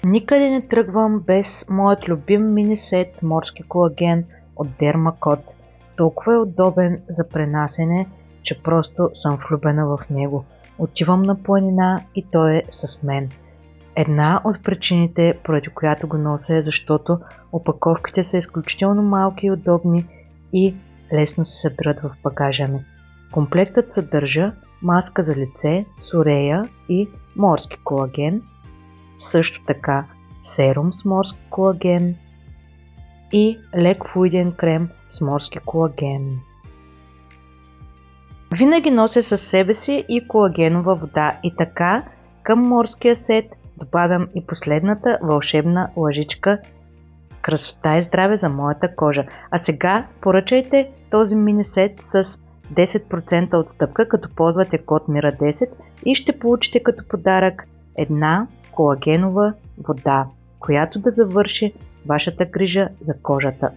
Никъде не тръгвам без моят любим мини-сет морски колаген от Dermacot. Толкова е удобен за пренасене, че просто съм влюбена в него. Отивам на планина и той е с мен. Една от причините, поради която го нося, е защото опаковките са изключително малки и удобни и лесно се събират в багажа ми. Комплектът съдържа маска за лице, сорея и морски колаген, също така серум с морски колаген и лек флуиден крем с морски колаген. Винаги нося със себе си и колагенова вода и така към морския сет добавям и последната вълшебна лъжичка красота и здраве за моята кожа. А сега поръчайте този мини сет с 10% отстъпка, като ползвате код MIRA10 и ще получите като подарък една колагенова вода, която да завърши вашата грижа за кожата.